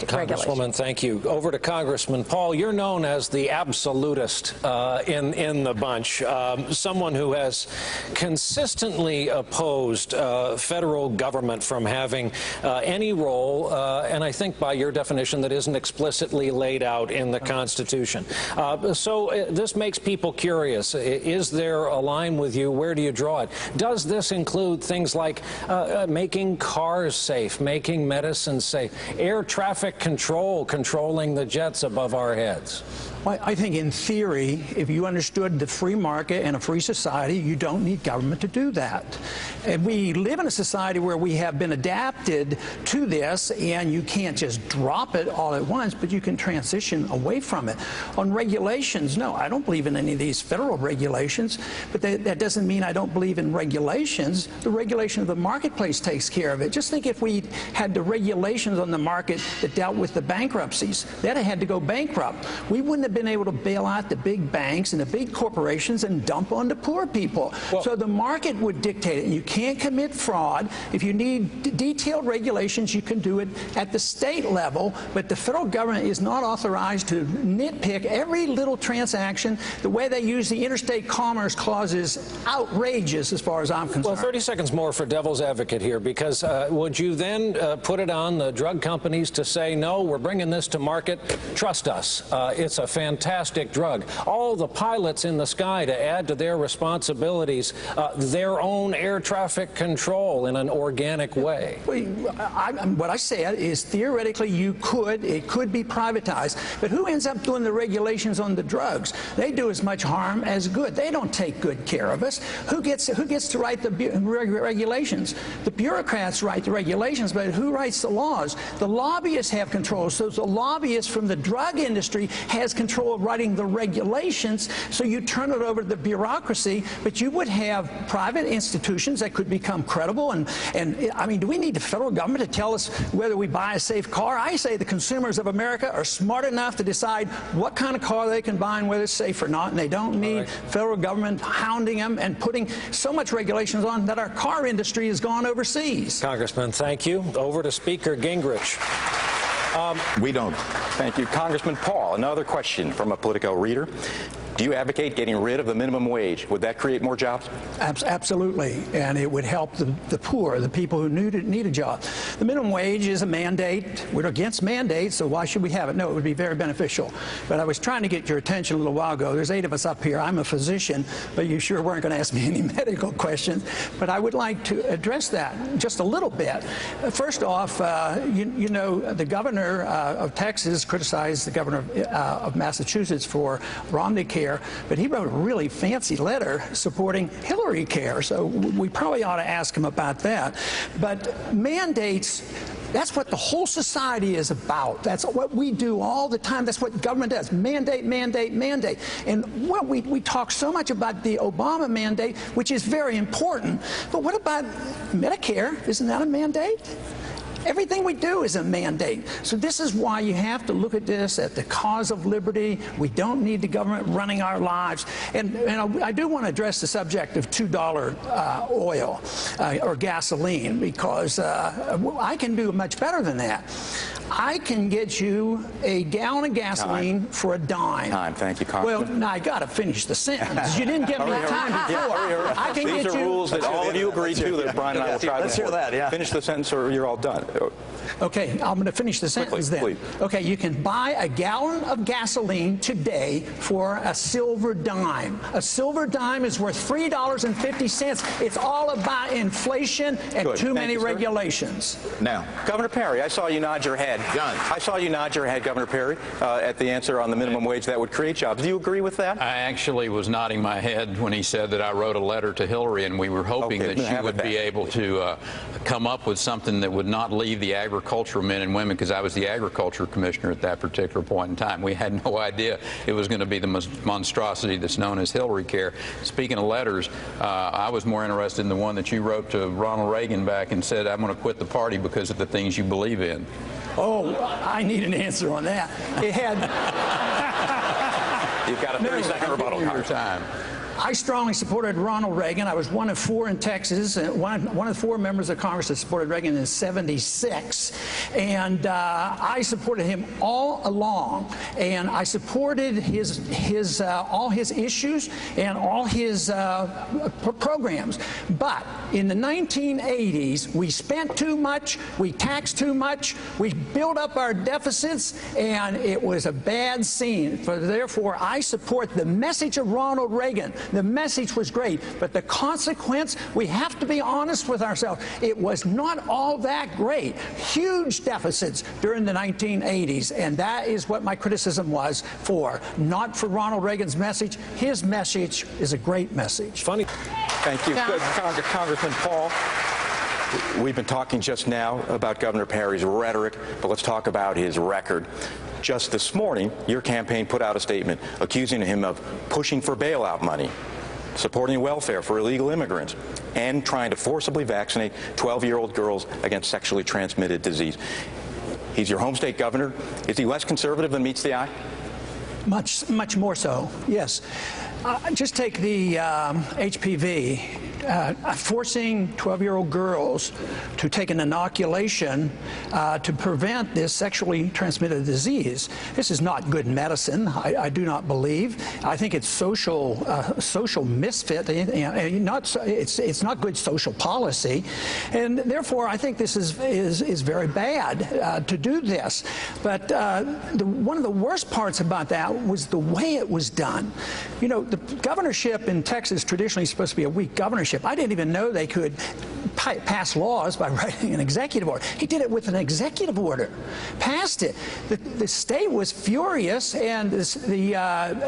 Congresswoman, thank you. Over to Congressman Paul. You're known as the absolutist in the bunch, someone who has consistently opposed federal government from having any role, and I think by your definition that isn't explicitly laid out in the Constitution. So this makes people curious. Is there a line with you? Where do you draw it? Does this include things like making cars safe, making medicine safe, air traffic control, controlling the jets above our heads? Well, I think in theory, if you understood the free market and a free society, you don't need government to do that. And we live in a society where we have been adapted to this, and you can't just drop it all at once, but you can transition away from it. On regulations, no, I don't believe in any of these federal regulations, but that doesn't mean I don't believe in regulations. The regulation of the marketplace takes care of it. Just think if we had the regulations on the market that dealt with the bankruptcies, that had to go bankrupt. We wouldn't have been able to bail out the big banks and the big corporations and dump on the poor people. Well, so the market would dictate it. You can't commit fraud. If you need detailed regulations, you can do it at the state level, but the federal government is not authorized to nitpick every little transaction. The way they use the interstate commerce clause is outrageous as far as I'm concerned. Well, 30 seconds more for devil's advocate here, because would you then put it on the drug companies to say, no, we're bringing this to market, trust us, it's a fantastic drug. All the pilots in the sky to add to their responsibilities their own air traffic control in an organic way. What I said is theoretically it could be privatized, but who ends up doing the regulations on the drugs? They do as much harm as good. They don't take good care of us. Who gets to write the regulations? The bureaucrats write the regulations, but who writes the laws? The lobbyists have control. So the lobbyist from the drug industry has control of writing the regulations, so you turn it over to the bureaucracy, but you would have private institutions that could become credible. And I mean, do we need the federal government to tell us whether we buy a safe car? I say the consumers of America are smart enough to decide what kind of car they can buy and whether it's safe or not, and they don't need federal government hounding them and putting so much regulations on that our car industry has gone overseas. Congressman, thank you. Over to Speaker Gingrich. We don't. Thank you. Congressman Paul, another question from a Politico reader. Do you advocate getting rid of the minimum wage? Would that create more jobs? Absolutely, and it would help the poor, the people who need a job. The minimum wage is a mandate. We're against mandates, so why should we have it? No, it would be very beneficial. But I was trying to get your attention a little while ago. There's 8 of us up here. I'm a physician, but you sure weren't going to ask me any medical questions. But I would like to address that just a little bit. First off, you know, the governor of Texas criticized the governor of Massachusetts for Romney Care, but he wrote a really fancy letter supporting Hillary Care, so we probably ought to ask him about that. But mandates, that's what the whole society is about. That's what we do all the time. That's what government does. Mandate, mandate, mandate. And what we talk so much about the Obama mandate, which is very important, but what about Medicare? Isn't that a mandate? Everything we do is a mandate. So this is why you have to look at this at the cause of liberty. We don't need the government running our lives. And I do want to address the subject of $2 oil or gasoline, because I can do much better than that. I can get you a gallon of gasoline for a dime. Thank you, Congressman. Well, now I got to finish the sentence. You didn't give me time before. I can These get are you rules that all of you agreed to that Brian and I will try to Let's hear that, yeah. Finish the sentence or you're all done. Okay, I'm going to finish the sentence then. Please. Okay, you can buy a gallon of gasoline today for a silver dime. A silver dime is worth $3.50. It's all about inflation and too many regulations. Now, Governor Perry, I saw you nod your head. Done. I saw you nod your head, Governor Perry, at the answer on the minimum wage that would create jobs. Do you agree with that? I actually was nodding my head when he said that I wrote a letter to Hillary, and we were hoping that she would be able to come up with something that would not leave the agricultural men and women, because I was the agriculture commissioner at that particular point in time. We had no idea it was going to be the monstrosity that's known as Hillary Care. Speaking of letters, I was more interested in the one that you wrote to Ronald Reagan back and said, I'm going to quit the party because of the things you believe in. Oh, I need an answer on that. It had... You've got a 30-second rebuttal time. I strongly supported Ronald Reagan. I was one of 4 in Texas, one of 4 members of Congress that supported Reagan in '76. And I supported him all along. And I supported all his issues and all his programs. But in the 1980s, we spent too much, we taxed too much, we built up our deficits, and it was a bad scene. Therefore, I support the message of Ronald Reagan. The message was great, but the consequence, we have to be honest with ourselves. It was not all that great. Huge deficits during the 1980s, and that is what my criticism was for. Not for Ronald Reagan's message. His message is a great message. Funny. Thank you. Good. Congressman Paul, we've been talking just now about Governor Perry's rhetoric, but let's talk about his record. Just this morning, your campaign put out a statement accusing him of pushing for bailout money, supporting welfare for illegal immigrants, and trying to forcibly vaccinate 12-year-old girls against sexually transmitted disease. He's your home state governor. Is he less conservative than meets the eye? Much more so, yes. Just take the HPV. Forcing 12-year-old girls to take an inoculation to prevent this sexually transmitted disease. This is not good medicine, I do not believe. I think it's social misfit. It's not good social policy, and therefore I think this is very bad to do this. But one of the worst parts about that was the way it was done. You know, the governorship in Texas traditionally is supposed to be a weak governorship. I didn't even know they could pass laws by writing an executive order. He did it with an executive order, passed it. The state was furious, and the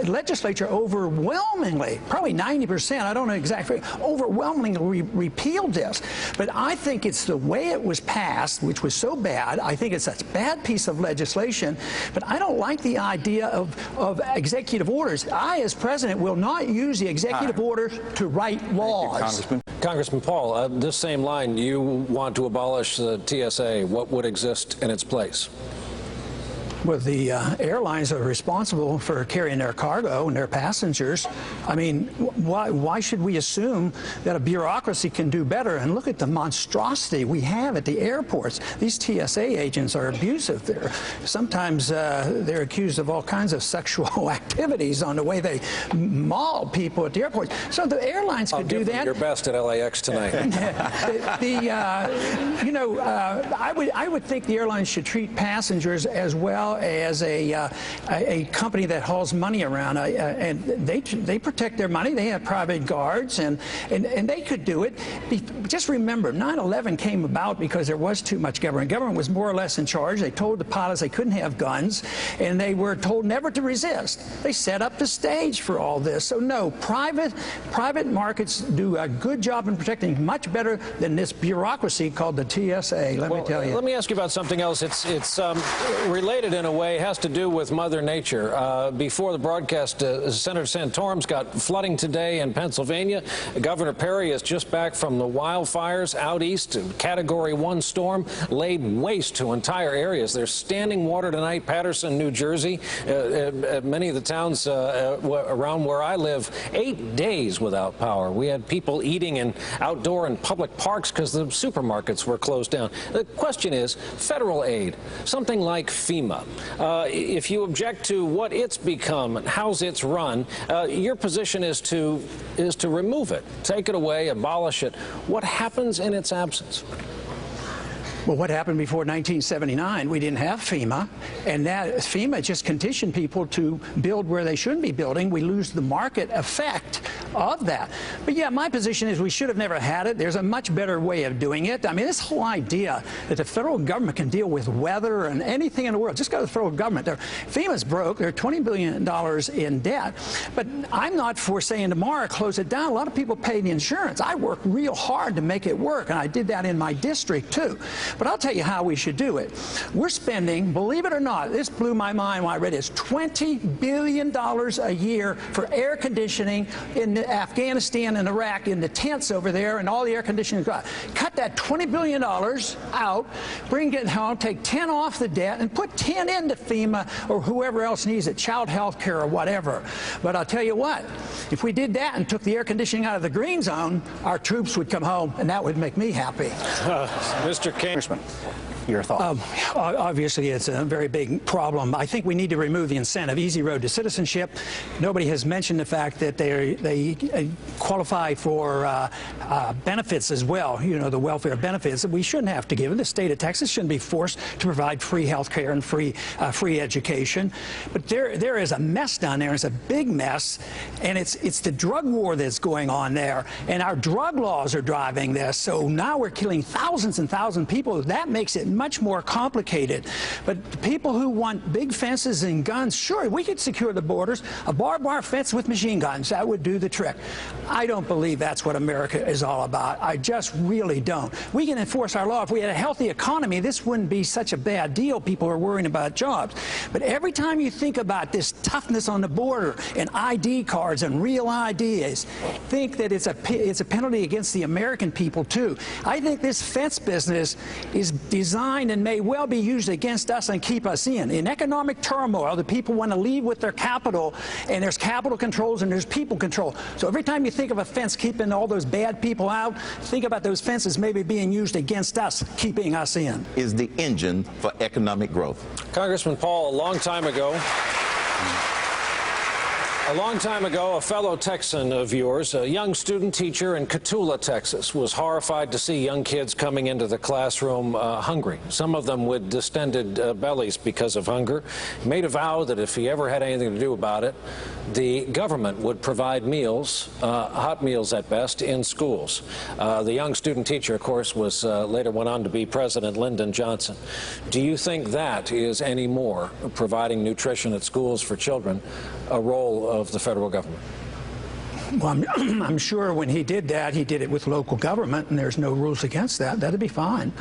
legislature overwhelmingly, probably 90%, I don't know exactly, overwhelmingly repealed this. But I think it's the way it was passed, which was so bad. I think it's a bad piece of legislation, but I don't like the idea of executive orders. I, as president, will not use the executive order to write laws. Congressman. Congressman Paul, this same line, you want to abolish the TSA. What would exist in its place? Well, the airlines are responsible for carrying their cargo and their passengers. I mean, why should we assume that a bureaucracy can do better? And look at the monstrosity we have at the airports. These TSA agents are abusive. Sometimes they're accused of all kinds of sexual activities on the way they maul people at the airports. So the airlines could do that. Your best at LAX tonight. I would think the airlines should treat passengers as well as a company that hauls money around, and they protect their money. They have private guards, and they could do it. Just remember, 9/11 came about because there was too much government. Government was more or less in charge. They told the pilots they couldn't have guns, and they were told never to resist. They set up the stage for all this. So no, private markets do a good job in protecting, much better than this bureaucracy called the TSA. Let me tell you. Let me ask you about something else. It's related in a way, has to do with Mother Nature. Before the broadcast, Senator Santorum's got flooding today in Pennsylvania. Governor Perry is just back from the wildfires out east. Category 1 storm laid waste to entire areas. There's standing water tonight, Paterson, New Jersey. Many of the towns around where I live, 8 days without power. We had people eating in outdoor and public parks because the supermarkets were closed down. The question is, federal aid, something like FEMA. If you object to what it's become and how's it's run, your position is to remove it, take it away, abolish it. What happens in its absence? Well, what happened before 1979? We didn't have FEMA, and that FEMA just conditioned people to build where they shouldn't be building. We lose the market effect of that. But yeah, my position is we should have never had it. There's a much better way of doing it. I mean, this whole idea that the federal government can deal with weather and anything in the world, just go to the federal government. FEMA's broke. They're $20 billion in debt. But I'm not for saying tomorrow close it down. A lot of people pay the insurance. I worked real hard to make it work, and I did that in my district too. But I'll tell you how we should do it. We're spending, believe it or not, this blew my mind when I read this, $20 billion a year for air conditioning in Afghanistan and Iraq in the tents over there and all the air conditioning. Cut that $20 billion out, bring it home, take 10 off the debt, and put 10 into FEMA or whoever else needs it, child health care or whatever. But I'll tell you what, if we did that and took the air conditioning out of the green zone, our troops would come home, and that would make me happy. Mr. Congressman, your thoughts? Obviously, it's a very big problem. I think we need to remove the incentive, easy road to citizenship. Nobody has mentioned the fact that they qualify for benefits as well, you know, the welfare benefits that we shouldn't have to give. The state of Texas shouldn't be forced to provide free health care and free education. But there is a mess down there. It's a big mess, and it's the drug war that's going on there. And our drug laws are driving this. So now we're killing thousands and thousands of people. That makes it much more complicated. But the people who want big fences and guns, sure, we could secure the borders. A barbed wire fence with machine guns, that would do the trick. I don't believe that's what America is all about. I just really don't. We can enforce our law. If we had a healthy economy, this wouldn't be such a bad deal. People are worrying about jobs. But every time you think about this toughness on the border and ID cards and real IDs, think that it's a penalty against the American people, too. I think this fence business is designed and may well be used against us and keep us in. In economic turmoil, the people want to leave with their capital, and there's capital controls and there's people control. So every time you think of a fence keeping all those bad people out, think about those fences maybe being used against us, keeping us in. Is the engine for economic growth. Congressman Paul, a long time ago, a fellow Texan of yours, a young student teacher in Cotulla, Texas, was horrified to see young kids coming into the classroom hungry, some of them with distended bellies because of hunger. He made a vow that if he ever had anything to do about it, the government would provide meals, hot meals at best, in schools. The young student teacher, of course, was later went on to be President Lyndon Johnson. Do you think that is any more, providing nutrition at schools for children, a role of the federal government? Well, I'm sure when he did that, he did it with local government, and there's no rules against that. That'd be fine.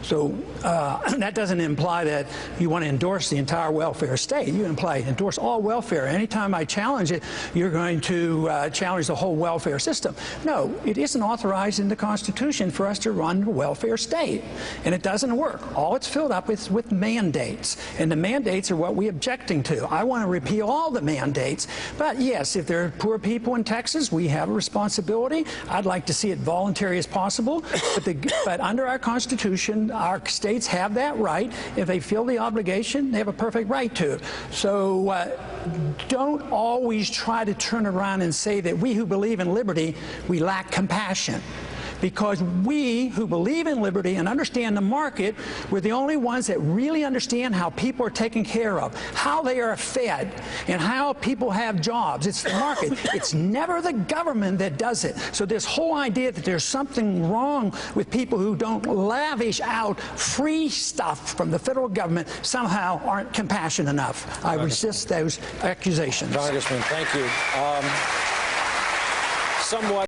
So that doesn't imply that you want to endorse the entire welfare state. You endorse all welfare. Anytime I challenge it, you're going to challenge the whole welfare system. No, it isn't authorized in the Constitution for us to run a welfare state, and it doesn't work. All it's filled up with mandates, and the mandates are what we're objecting to. I want to repeal all the mandates, but yes, if there are poor people in Texas, we have a responsibility. I'd like to see it voluntary as possible, but under our Constitution, our states have that right. If they feel the obligation, they have a perfect right to. So don't always try to turn around and say that we who believe in liberty, we lack compassion. Because we who believe in liberty and understand the market, we're the only ones that really understand how people are taken care of, how they are fed, and how people have jobs. It's the market. It's never the government that does it. So this whole idea that there's something wrong with people who don't lavish out free stuff from the federal government somehow aren't compassionate enough. I resist those accusations. Congressman, thank you. Somewhat